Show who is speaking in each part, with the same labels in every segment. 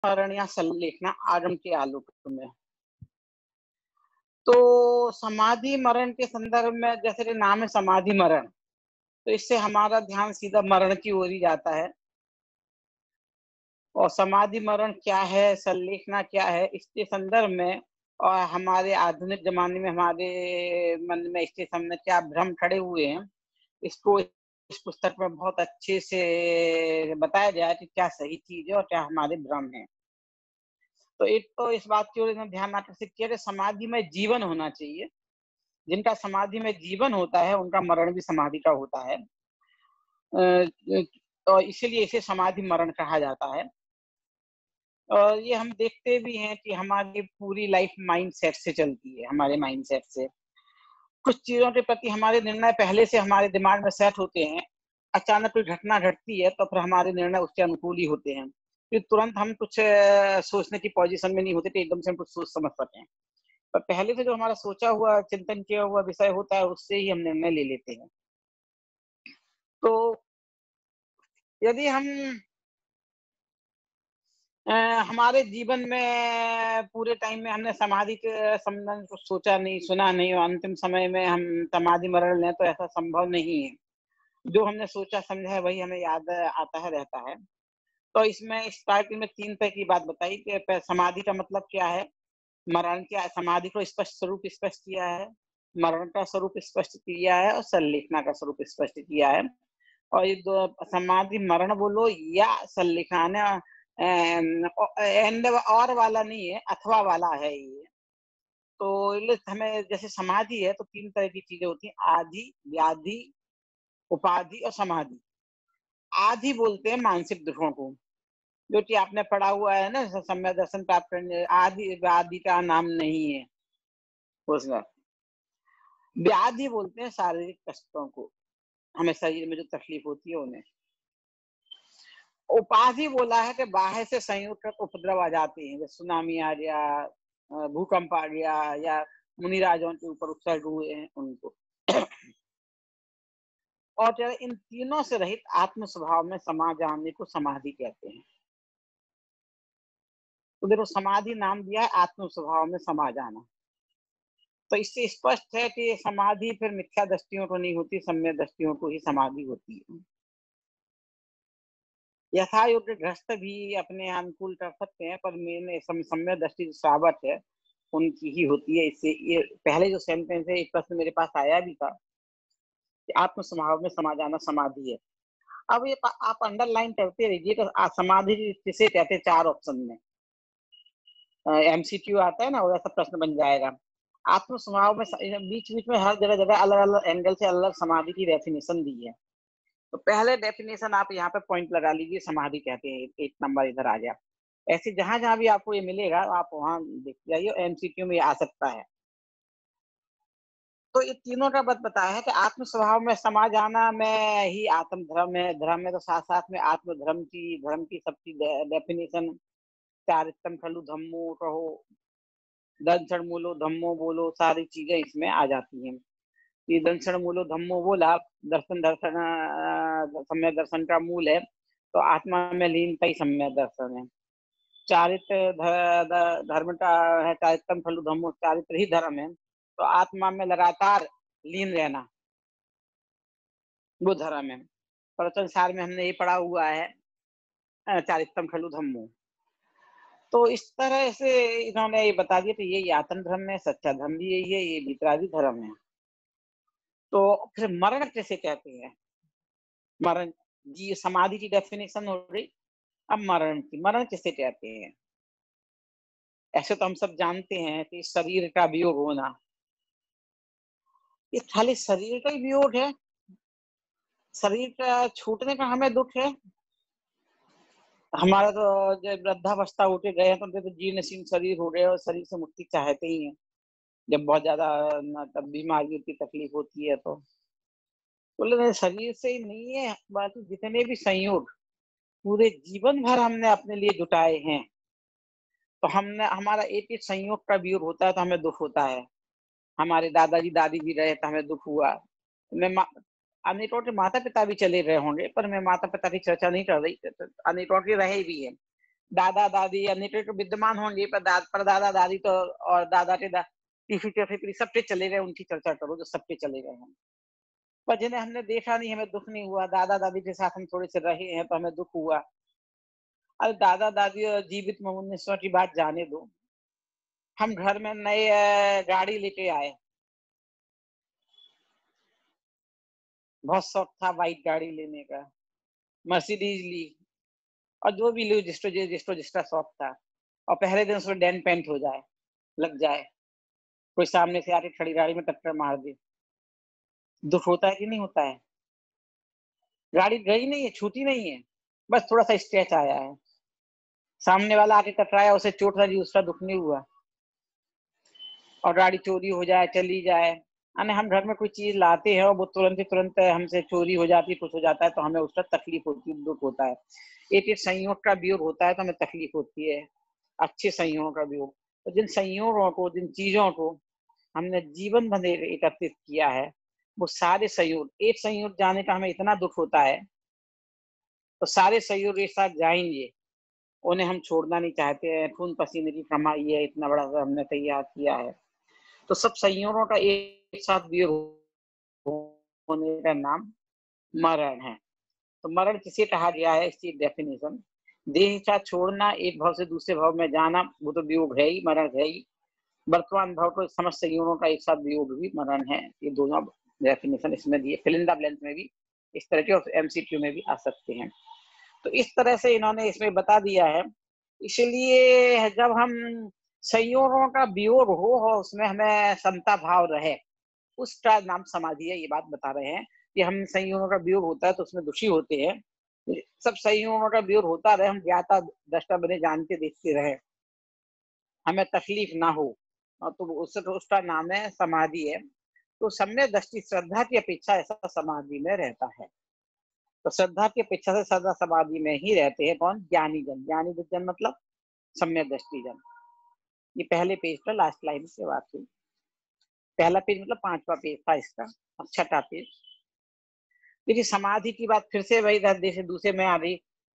Speaker 1: मरण या संलेखना आगम के आलोक में। तो समाधि मरण के संदर्भ में जैसे कि नाम है समाधि मरण, तो इससे हमारा ध्यान सीधा मरण की ओर ही जाता है। और समाधि मरण क्या है, संलेखना क्या है, इसके संदर्भ में और हमारे आधुनिक ज़माने में हमारे मन में इसके सामने क्या भ्रम खड़े हुए हैं, इसको इस पुस्तक में बहुत अच्छे से बताया गया है कि क्या सही चीज़ है और क्या हमारे भ्रम हैं। तो एक तो इस बात की ओर इन्होंने ध्यान आकर्षित किया कि समाधि में जीवन होना चाहिए। जिनका समाधि में जीवन होता है, उनका मरण भी समाधि का होता है। और इसीलिए इसे समाधि मरण कहा जाता है। और ये हम देखते भी हैं कि हमारी पूरी लाइफ माइंडसेट से चलती है, हमारे माइंडसेट से। कुछ चीज़ों के प्रति हमारे निर्णय पहले से हमारे दिमाग में सेट होते हैं। अचानक कोई घटना घटती है तो फिर हमारे निर्णय उसके अनुकूल ही होते हैं। फिर तुरंत हम कुछ सोचने की पोज़ीशन में नहीं होते कि एकदम से हम कुछ सोच समझ सकें। पर पहले से जो हमारा सोचा हुआ, चिंतन किया हुआ विषय होता है, उससे ही हम निर्णय ले लेते हैं। तो यदि हम अ, हमारे जीवन में पूरे टाइम में हमने समाधि के संबंध कुछ सोचा नहीं, सुना नहीं और अंतिम समय में हम समाधि मरण लें, तो ऐसा संभव नहीं है। जो हमने सोचा समझा है वही हमें याद आता है, रहता है। तो इसमें स्टार्टिंग में 3 तरह की बात बताई कि समाधि का मतलब क्या है, मरण क्या है, समाधि को स्पष्ट स्वरूप स्पष्ट किया है, मरण का स्वरूप स्पष्ट किया है और संलेखना का स्वरूप स्पष्ट किया है। और ये दो समाधि मरण बोलो या संलेखना एंड और वाला नहीं है, अथवा वाला है ये। तो हमें जैसे समाधि है तो 3 तरह की चीजें होती हैं, आदि, व्याधि, उपाधि और समाधि। आदि बोलते हैं मानसिक दुखों को, जो कि आपने पढ़ा हुआ है ना, सम्यक दर्शन प्राप्त करने आदि व्याधि का नाम नहीं है उसमें। व्याधि बोलते हैं शारीरिक कष्टों को, हमें शरीर में जो तकलीफ होती है उन्हें। उपाधि बोला है कि बाहर से संयुक्त उपद्रव आ जाते हैं, जैसे सुनामी आ गया, भूकंप आ गया या मुनिराजों के ऊपर उत्सर्ग हुए हैं उनको। और जो है, इन तीनों से रहित आत्म स्वभाव में समा जाने को समाधि कहते हैं। तो देखो समाधि नाम दिया है आत्म स्वभाव में समा जाना। तो इससे स्पष्ट है कि समाधि फिर मिथ्या दृष्टियों को नहीं होती, सम्यक दृष्टियों को ही समाधि होती है। यथा योग्य गृहस्थ भी अपने अनुकूल कर सकते हैं, पर मैंने सम्यक दृष्टि जो श्रावक है उनकी ही होती है। इससे ये पहले जो सेंटेंस है, एक प्रश्न मेरे पास आया भी था कि आत्म स्वभाव में समा जाना समाधि है। अब ये आप अंडरलाइन करते रहिए तो समाधि किसे कहते हैं, 4 ऑप्शन में एमसीक्यू आता है ना, वैसा प्रश्न बन जाएगा। आत्म स्वभाव में बीच बीच में हर जगह जगह अलग अलग एंगल से अलग समाधि की डेफिनेशन दी है। तो पहले डेफिनेशन आप यहाँ पे पॉइंट लगा लीजिए, समाधि कहते हैं, 1 नंबर इधर आ गया। ऐसे जहां जहां भी आपको ये मिलेगा आप वहां देख जाइए, एमसीक्यू में ये आ सकता है। तो ये तीनों का बताया है कि आत्म स्वभाव में समा जाना में ही आत्म धर्म है। धर्म में तो साथ साथ में आत्म धर्म की सबकी डेफिनेशन, चारित्रम खलु धम्मो कहो, दंसण मूलो धम्मो बोलो, सारी चीजें इसमें आ जाती हैं। ये दंसण मूलो धम्मो बोला, दर्शन सम्यक दर्शन का मूल है, तो आत्मा में लीनता ही सम्यक दर्शन है। चारित्र धर्म का है, चारित्रम खलु धम्मो, चारित्र ही धर्म है, तो आत्मा में लगातार लीन रहना वो धर्म है। प्रवचन सार में हमने ये पढ़ा हुआ है, चारित्रम खलु धम्मो। तो इस तरह से इन्होंने ये बता दिया कि ये आत्म धर्म है, सच्चा धर्म भी यही है, ये वितरागी धर्म है। तो फिर मरण किसे कहते हैं, मरण जी समाधि की डेफिनेशन हो गई। अब मरण किसे कहते हैं। ऐसे तो हम सब जानते हैं कि शरीर का वियोग होना, ये खाली शरीर का ही वियोग है, शरीर का छूटने का हमें दुख है। हमारा तो जब वृद्धावस्था होके गए हैं तो जीर्णशीर्ण शरीर हो गए और शरीर से मुक्ति चाहते ही हैं। जब बहुत ज्यादा मतलब बीमारियों की तकलीफ होती है तो बोले शरीर से ही नहीं है, बाकी जितने भी संयोग पूरे जीवन भर हमने अपने लिए जुटाए हैं, तो हमने हमारा एक एक संयोग का वियोग होता है तो हमें दुख होता है। हमारे दादाजी दादी भी रहे तो हमें दुख हुआ। मैं अनेकों के माता पिता भी चले गए होंगे, पर मैं माता पिता की चर्चा नहीं कर रही, अनेकों के रहे भी है। दादा दादी या नेटवर्क विद्यमान होंगे, पर दादा दादी तो और दादा के टीवी पे सब पे चले गए, उनकी चर्चा करो जो सब पे चले गए हैं। पर जिन्हें हमने देखा नहीं, हमें दुख नहीं हुआ। दादा दादी के साथ हम थोड़े से रहे हैं तो हमें दुख हुआ। अरे दादा दादी और जीवित में 1900 की बात जाने दो। हम घर में नए गाड़ी लेके आए। बहुत शौक था व्हाइट गाड़ी लेने का। मर्सिडीज ली और जो भी ली जिसको जिसका शौक था। और पहले दिन उसमें डेंट पेंट हो जाए, लग जाए, कोई सामने से आके खड़ी गाड़ी में टक्कर मार दे। दुःख होता है कि नहीं होता है? गाड़ी गई नहीं है, छूटी नहीं है, बस थोड़ा-सा स्क्रैच आया है। सामने वाला आके टकराया, उसे चोट लगी, उसका दुःख नहीं हुआ। और गाड़ी चोरी हो जाए, चली जाए। यानी हम घर में कोई चीज़ लाते हैं और वो तुरंत ही तुरंत हमसे चोरी हो जाती है, कुछ हो जाता है तो हमें उसका तकलीफ होती है, दुःख होता है। एक-एक संयोग का वियोग होता है तो हमें तकलीफ होती है, अच्छे संयोगों का वियोग। तो जिन संयोगों को, जिन चीज़ों को हमने जीवन भर एकत्रित किया है, वो सारे संयोग, एक संयोग जाने का हमें इतना दुःख होता है, तो सारे संयोग एक साथ जाएँगे, उन्हें हम छोड़ना नहीं चाहते हैं, खून-पसीने की कमाई है, इतना बड़ा घर हमने तैयार किया है। तो सब संयोगों का एक साथ वियोग होने का नाम मरण है। तो मरण किसे कहा गया है, इसकी डेफिनेशन, देह का छोड़ना, एक भाव से दूसरे भाव में जाना, वो तो वियोग है ही, मरण है ही। वर्तमान भाव को समस्त संयोगों का एक साथ वियोग भी मरण है। ये दोनों डेफिनेशन इसमें दिए, फिल इन द ब्लैंक्स में भी इस तरह के और एमसीक्यू में भी आ सकते हैं। तो इस तरह से इन्होंने इसमें बता दिया है। इसलिए जब हम संयोगों का वियोग हो और उसमें हमें समता भाव रहे, उसका नाम समाधि है। ये बात बता रहे हैं कि हम संयोगों का वियोग होता है तो उसमें दुखी होते हैं। सब संयोगों का वियोग होता रहे, हम ज्ञाता दृष्टा बने, जानते देखते रहे, हमें तकलीफ ना हो, तो उसका नाम है समाधि है। तो सम्यक दृष्टि श्रद्धा की अपेक्षा ऐसा समाधि में रहता है। तो श्रद्धा की अपेक्षा से सदा समाधि में ही रहते हैं कौन? ज्ञानी जन। ज्ञानी जन मतलब सम्यक दृष्टि जन। ये पहले पेज पर लास्ट लाइन से बात हुई। पहला पेज मतलब 5वां पेज था इसका, अब 6ठा पेज। देखिए समाधि की बात फिर से वही जैसे दूसरे में आ गई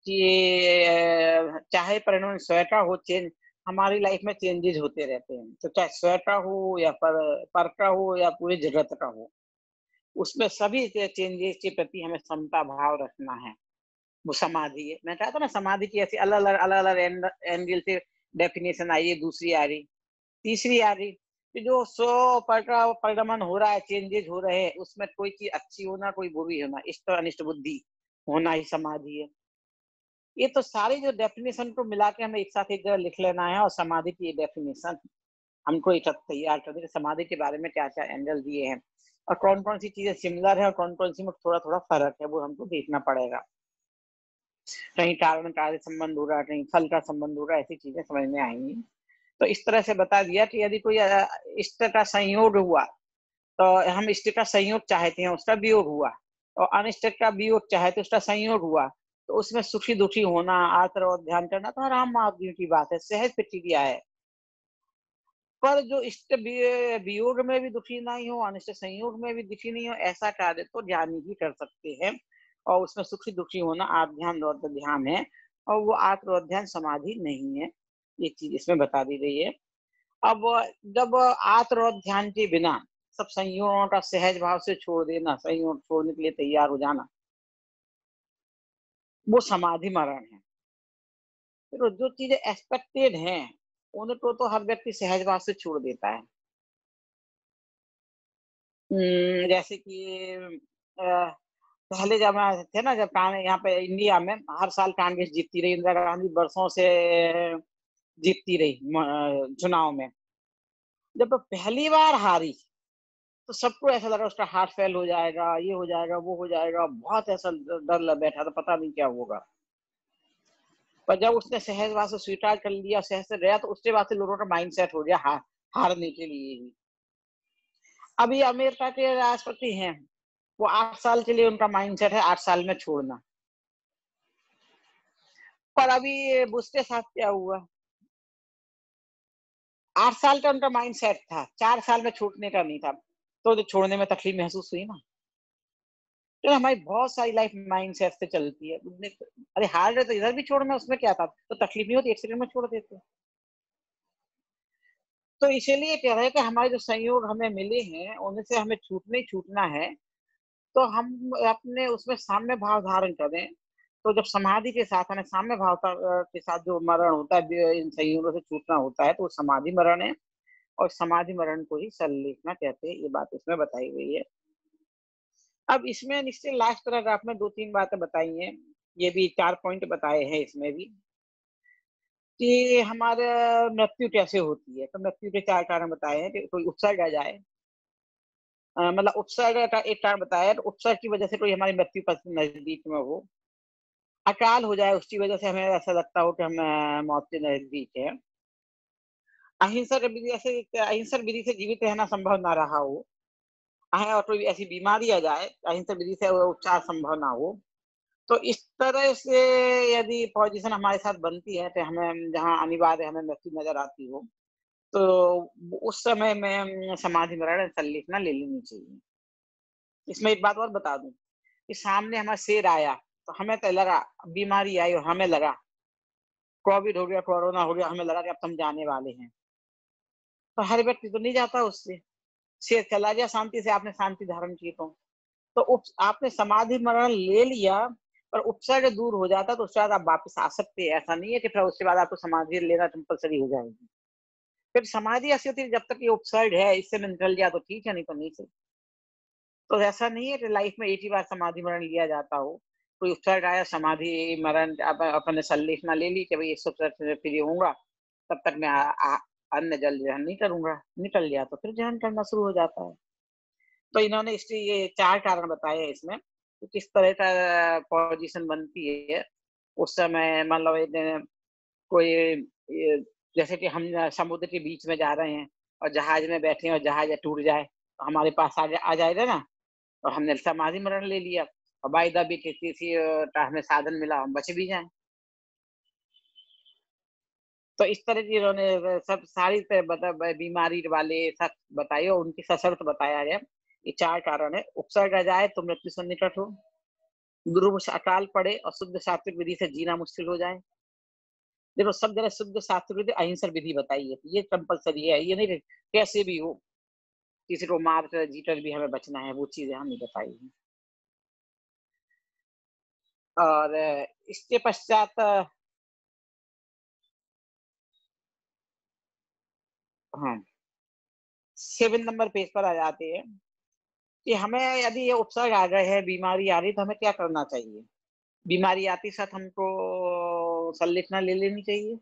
Speaker 1: कि चाहे परिणाम स्वयं का हो, चेंज हमारी लाइफ में चेंजेस होते रहते हैं। तो चाहे स्वयं का हो या पर का हो या पूरे जगत का हो, उसमें सभी चेंजेस के प्रति हमें समता भाव रखना है। वो समाधि है। मैं कहा था ना समाधि की ऐसी अलग-अलग एंगल से डेफिनेशन आई है, दूसरी आ रही, तीसरी आ रही कि जो परिणमन हो रहा है, चेंजेस हो रहे हैं, उसमें कोई चीज़ अच्छी होना, कोई बुरी होना, इष्ट और अनिष्ट बुद्धि होना ही समाधि है। ये तो सारी जो डेफिनेशन को मिला के हमें एक साथ एक जगह लिख लेना है और समाधि की डेफिनेशन हमको एक साथ तैयार कर दें कि समाधि के बारे में क्या-क्या एंगल दिए हैं और कौन-कौन सी चीज़ें सिमिलर है और कौन-कौन सी में थोड़ा-थोड़ा फ़र्क है, वो हमको देखना पड़ेगा। कहीं कारण कार्य संबंध हो रहा है, कहीं फल का संबंध हो रहा है, ऐसी चीज़ें समझ में आएँगी। तो इस तरह से बता दिया कि यदि कोई इष्ट का संयोग हुआ, तो हम इष्ट का संयोग चाहते हैं, उसका वियोग हुआ और अनिष्ट का वियोग चाहते उसका संयोग हुआ, तो उसमें सुखी-दुखी होना, आतर और ध्यान करना तो आम आदमी की बात है, सहज प्रक्रिया है। पर जो इष्ट वियोग में भी दुखी नहीं हो, अनिष्ट संयोग में भी दुखी नहीं हो, ऐसा कार्य तो ज्ञानी ही कर सकते हैं और उसमें सुखी-दुखी होना आत्म-ध्यान रौद्र ध्यान है और वो आत्म-ध्यान समाधि नहीं है। ये चीज़ इसमें बता दी गई है। अब जब आत्म और ध्यान के बिना सब संयोगों का सहज भाव से छोड़ देना, संयोग छोड़ने के लिए तैयार हो जाना, वो समाधि मरण है। तो जो चीजें एक्सपेक्टेड हैं, उनको तो हर व्यक्ति सहज भाव से छोड़ देता है। जैसे कि पहले जमाने थे ना, जब यहाँ पे इंडिया में हर साल कांग्रेस जीतती रही, इंदिरा गांधी वर्षों से जीतती रही चुनाव में। जब पहली बार हारी तो सबको ऐसा लगा उसका हार्ट फेल हो जाएगा, ये हो जाएगा, वो हो जाएगा, बहुत ऐसा डर लग बैठा था, पता नहीं क्या होगा। पर जब उसने सहजभाव से स्वीकार कर लिया, सहज से गया, तो उसके बाद से लोगों का माइंडसेट हो गया हारने के लिए ही। अभी अमेरिका के राष्ट्रपति हैं, वो 8 साल के लिए उनका माइंडसेट है 8 साल में छोड़ना। पर अभी बुश के साथ क्या हुआ? 8 साल का उनका माइंडसेट था, 4 साल में छूटने का नहीं था। तो जो छोड़ने में तकलीफ महसूस हुई ना। तो हमारी बहुत सारी लाइफ माइंड से ऐसे चलती है। अरे हार्ड है तो इधर भी छोड़ना, उसमें क्या था, तो तकलीफ नहीं होती, एक्सीडेंट में छोड़ देते। तो इसीलिए कह रहे हैं कि हमारे जो संयोग हमें मिले हैं उनमें से हमें छूटना ही छूटना है। तो हम अपने उसमें साम्य भाव धारण करें। तो जब समाधि के साथ हमें साम्य भाव के साथ जो मरण होता है, इन संयोगों से छूटना होता है, तो वो समाधि मरण है। और समाधि मरण को ही सल्लेखना कहते हैं, ये बात इसमें बताई गई है। अब इसमें निश्चय लास्ट पैराग्राफ में 2-3 बातें बताई हैं। ये भी 4 पॉइंट बताए हैं इसमें भी, कि हमारा मृत्यु कैसे होती है। तो मृत्यु के 4 कारण बताए हैं कि कोई उपसर्ग आ जाए, मतलब उपसर्ग का एक कारण बताया है, तो उपसर्ग की वजह से कोई हमारी मृत्यु पथ नजदीक में हो। अकाल हो जाए, उसकी वजह से हमें ऐसा लगता हो कि हम मौत के नजदीक है। अहिंसक विधि से जीवित रहना संभव ना रहा हो, और कोई ऐसी बीमारी आ जाए, अहिंसक विधि से वो उपचार संभव ना हो। तो इस तरह से यदि पोजीशन हमारे साथ बनती है, तो हमें जहाँ अनिवार्य हमें मृत्यु नजर आती हो, तो उस समय में समाधि मरण संलिप्तना ले लेनी चाहिए। इसमें एक बात और बता दूं, कि सामने हमारा शेर आया, तो हमें तो लगा, बीमारी आई और हमें लगा, कोविड हो गया, कोरोना हो गया, हमें लगा कि अब तो हम जाने वाले हैं। तो हर व्यक्ति तो नहीं जाता उससे। शेर चला गया शांति से, आपने शांति धारण की तो आपने समाधि मरण ले लिया, पर उपसर्ग दूर हो जाता तो उसके बाद आप वापस आ सकते हैं। ऐसा नहीं है कि फिर उसके बाद आपको समाधि लेना कंपलसरी हो जाएगी। फिर समाधि ऐसी होती है, जब तक ये उपसर्ग है इससे में निकल गया तो ठीक है, नहीं तो नहीं सही। तो ऐसा नहीं है कि लाइफ में एक ही बार समाधि मरण लिया जाता हो। कोई उपसर्ग आया, समाधि मरण अपने संलेखना ले ली कि भाई इस उपसर्ग से फ्री होऊंगा, तब तक मैं अन्न जल ग्रहण नहीं करूंगा। निकल गया तो फिर ग्रहण करना शुरू हो जाता है। तो इन्होंने इसके ये 4 कारण बताए हैं इसमें, कि किस तरह का पोजीशन बनती है उस समय। मतलब कोई ये, जैसे कि हम समुद्र के बीच में जा रहे हैं और जहाज में बैठे हैं और जहाज टूट जाए, तो हमारे पास आ जाएगा ना, और हमने समाधि मरण ले लिया, और बाई द वे किसी का हमें साधन मिला, हम बच भी जाएं। तो इस तरह की इन्होंने सब सारी बीमारी वाले सब बताइए, और उनकी सशर्त बताया गया। ये 4 कारण है। उपसर्ग आ जाए तो मृत्यु से निकट हो, ध्रुव अकाल पड़े और शुद्ध सात्विक विधि से जीना मुश्किल हो जाए। देखो सब जगह शुद्ध सात्विक विधि अहिंसक विधि बताई है, ये कंपलसरी है, ये नहीं कि कैसे भी हो, किसी को मार कर जीकर भी हमें बचना है, वो चीजें हम नहीं बताई है। और इसके पश्चात हाँ, 7 नंबर पेज पर आ जाते हैं, कि हमें यदि ये उपसर्ग आ गए हैं, बीमारी आ रही, तो हमें क्या करना चाहिए। बीमारी आते साथ हमको संलिप्तना ले लेनी चाहिए,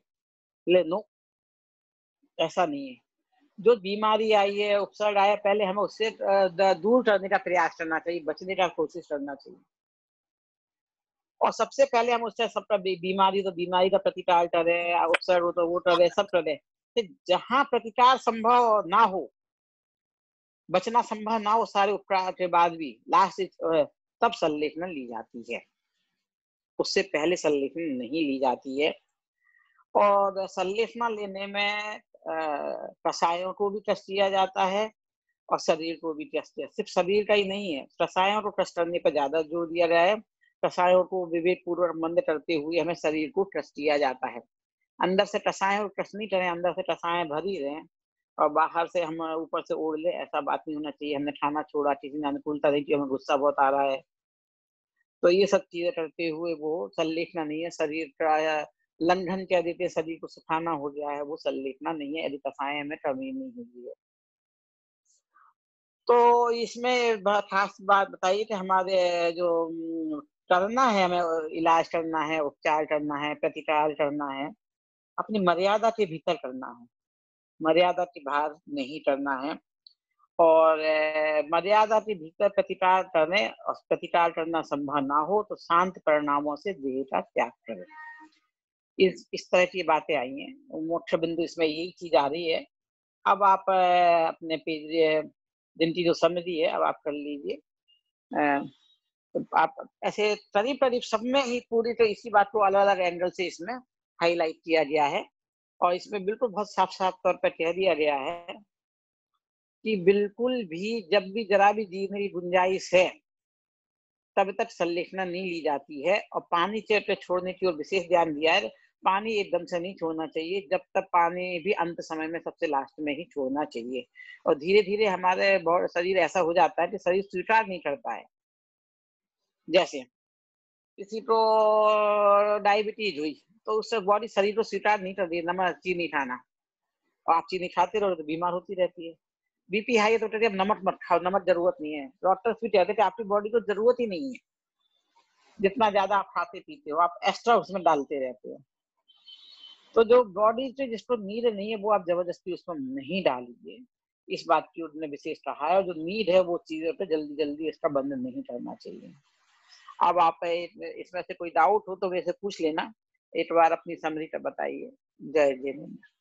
Speaker 1: ले नो, ऐसा नहीं है। जो बीमारी आई है, उपसर्ग आया, पहले हमें उससे दूर करने का प्रयास करना चाहिए, बचने का कोशिश करना चाहिए। और सबसे पहले हम उससे सबका बीमारी तो बीमारी का प्रतिकार करें, उपसर्ग हो तो वो करें, सब करें। फिर जहां प्रतिकार संभव ना हो, बचना संभव ना हो, सारे उपकार के बाद भी लास्ट तब संलेखना ली जाती है। उससे पहले संलेखन नहीं ली जाती है। और संलेखना लेने में कषायों को भी कष्ट दिया जाता है और शरीर को भी कष्ट दिया। सिर्फ शरीर का ही नहीं है, कषायों को कष्ट करने पर ज्यादा जोर दिया गया है। कषायों को विवेक पूर्वक मंद करते हुए हमें शरीर को कष्ट दिया जाता है। अंदर से कषायों को कष्ट नहीं करें, अंदर से कषाय भर ही रहे, और बाहर से हम ऊपर से ओढ़ ले, ऐसा बात नहीं होना चाहिए। हमने खाना छोड़ा, किसी ने अनुकूलता देखी, हमें गुस्सा बहुत आ रहा है, तो ये सब चीजें करते हुए वो संलेखना नहीं है। शरीर का लंघन कह देते हैं, शरीर को सुखाना हो गया है, वो संलेखना नहीं है, यदि कषाय में कमी नहीं हुई है। तो इसमें खास बात बताइए कि हमारे जो करना है, हमें इलाज करना है, उपचार करना है, प्रतिकार करना है, अपनी मर्यादा के भीतर करना है, मर्यादा के बाहर नहीं करना है। और मर्यादा के भीतर प्रतिकार करने और प्रतिकार करना संभव ना हो तो शांत परिणामों से देह का त्याग करें। इस तरह की बातें आई हैं। मुख्य बिंदु इसमें यही चीज आ रही है। अब आप अपने पेज दिन की जो समरी है, अब आप कर लीजिए। तो आप ऐसे करीब-करीब सब में ही पूरी तो इसी बात को अलग-अलग एंगल से इसमें हाइलाइट किया गया है। और इसमें बिल्कुल बहुत साफ-साफ तौर पे कह दिया गया है कि बिल्कुल भी जब भी ज़रा भी जीने की गुंजाइश है, तब तक संलेखना नहीं ली जाती है। और पानी से छोड़ने की ओर विशेष ध्यान दिया है। पानी एकदम से नहीं छोड़ना चाहिए, जब तक पानी भी अंत समय में सबसे लास्ट में ही छोड़ना चाहिए। और धीरे-धीरे हमारे शरीर ऐसा हो जाता है कि शरीर स्वीकार नहीं करता है। जैसे किसी को डायबिटीज हुई, तो उससे बॉडी शरीर को स्वीकार नहीं कर रही है नमक, चीनी खाना। और आप चीनी खाते रहो तो बीमार होती रहती है। बीपी हाई है तो कहते हैं अब नमक मत खाओ, नमक ज़रूरत नहीं है। डॉक्टर्स भी कहते हैं कि आपकी बॉडी को ज़रूरत ही नहीं है। जितना ज़्यादा आप खाते-पीते हो, आप एक्स्ट्रा उसमें डालते रहते हो। तो जो बॉडी से जिसको नीड नहीं है, वो आप ज़बरदस्ती उसमें नहीं डालिए। इस बात की उन्होंने विशेष कहा है, और जो नीड है, वो चीज़ों पे जल्दी-जल्दी इसका बंद नहीं करना चाहिए। अब आप इसमें से कोई डाउट हो तो मेरे से पूछ लेना। एक बार अपनी समरी का बताइए। जय जिनेंद्र।